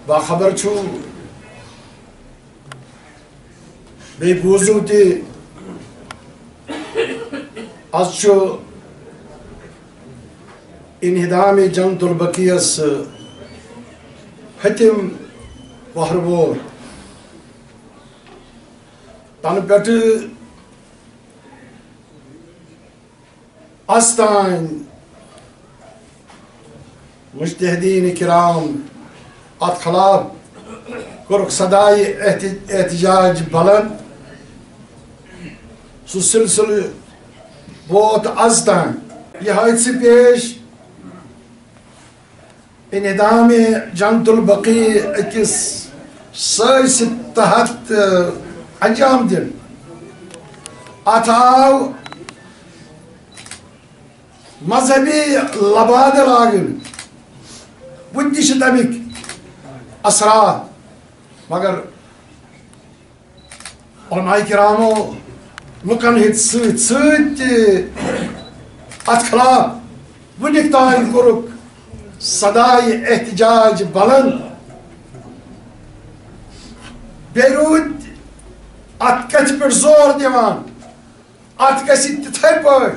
باخبر چھو بے بوزو تی از چھو انہدام جنت البقیس حتم وحربور تن پیٹ استان مجتہدین کرام ات خلاف کرک صدای احتجاج بلند سو سلسل بہت ازتان یہ حادثہ پیش انہدام جنت البقی اکس سائس تحت انجام دن اتاو مذہبی لبادر آگن ودی تمک اثرات مگر علماء کرامو لکن ہت ست ات خلاف ونک تان کورک صدای احتجاج بلند بیرود ات کت پہ زور دیوان ات گژھِ تتھے پٲٹھۍ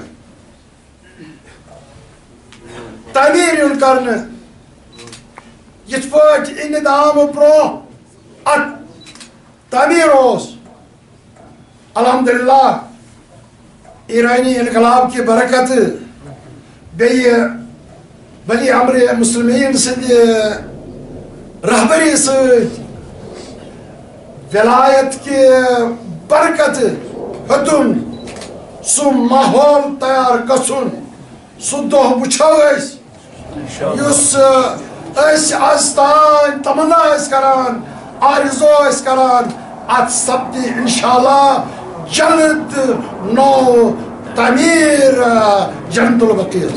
تعمیٖر یُن کرنہٕ یِتھ پٲٹھۍ انہدام برونٛہہ ات تعمیٖر اوس الحمدللہ ایرانی انقلاب کی برکت بیٚیہِ ولی امر مسلمین سند رہبری سۭتۍ ولایت کی برکت ہتن سو ماحول تیار گژھن سو دۄہ وٕچھو أسۍ یُس أسۍ آز تام تمنا ٲسۍ کران آرزو ٲسۍ کران ات سپدِ انشاءاللہ جنت نو تعمیٖر جنت البقیع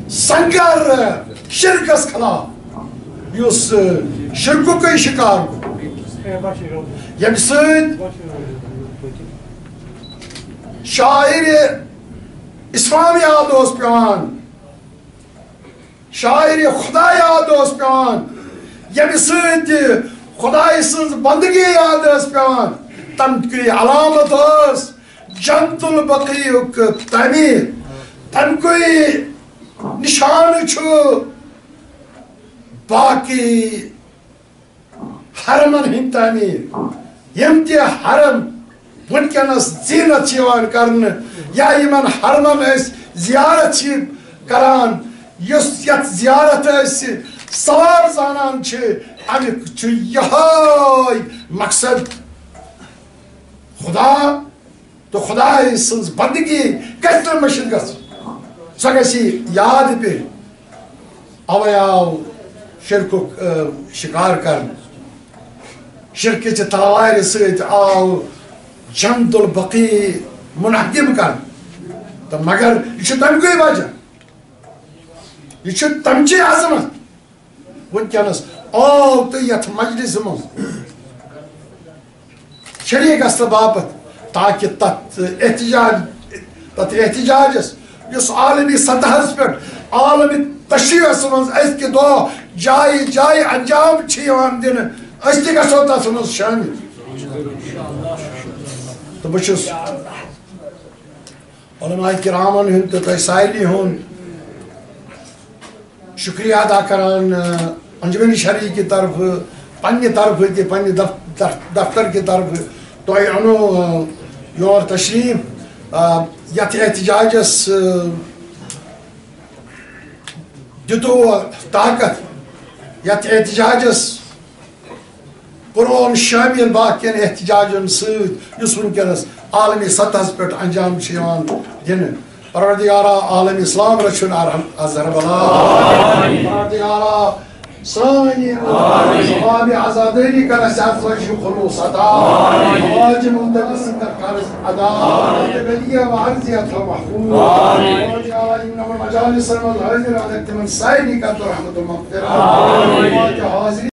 سنگر شرکس خلاف یس شرکک شکار یم سۭتۍ شاعر اسلام یاد اوس پیوان شاعر خدا یاد اوس پیوان یم سۭتۍ خدای سٕنٛز بندگی یاد ٲس پیوان تمکٕے علامت ٲس جنت البقیعُک تعمیٖر تمکُے نشان چھُ باقی حرمن ہٕنٛدۍ تعمیٖر یم تہِ حرم ونکیٚنس زیٖنت چھِ یِوان کرنہٕ یا یمن حرمن أسۍ زیارت چھِ کران یُس یتھ زیارت أسۍ ثواب زانان چھِ امیُک چھُ یِہوے مقصد خدا تو خدای سٕنٛز بندگی گژھِ نہٕ مٔشِد گژھٕنۍ سۄ گژھِ یاد پے اوے آو شرکُک شکار کرنہٕ شرکٕچہِ تلوارِ سۭتۍ آو جنت البقیع منہدم کرنہٕ تہٕ مگر یہِ چھُ تمکُے وجہ یہ تمچی عظمت ونکس آو تو یت مجلس منٛز شریک گژھنہٕ باپت تاکہ تت احتجاجس یس عالمی سطحس پہ عالمی تشریحس منٛز أزکہِ دۄہ جایہِ جایہِ انجام چھِ یِوان دِنہٕ أسۍ تہِ گژھو تتھ منٛز شٲمِل تہٕ بہٕ چھُس علماء کرامن ہُنٛد تہٕ تۄہہِ سارنٕے ہُنٛد شکریہ ادا کران انجمن شرعی کی طرف پنہ طرف تہ پنہ دفتر کی طرف تۄہہِ اونو یور تشریف یتھ احتجاجس دِتو طاقت یتھ احتجاجس کوٚرون شٲمِل باقین احتجاجن سۭتۍ یُس ونکیٚنس عالمی سطحس پٮ۪ٹھ انجام چھُ یِوان دِنہٕ پروردگارا عالم اسلام رچھن ازہر بلا پروردگارا سانی عوام آزادی کا نشاط وجہ خلوص عطا آج منتقص کا قرض ادا بلیہ و عرضیت و محفوظ پروردگارا انما المجالس والحاضر علیکم سائنی کا تو رحمت و مغفرہ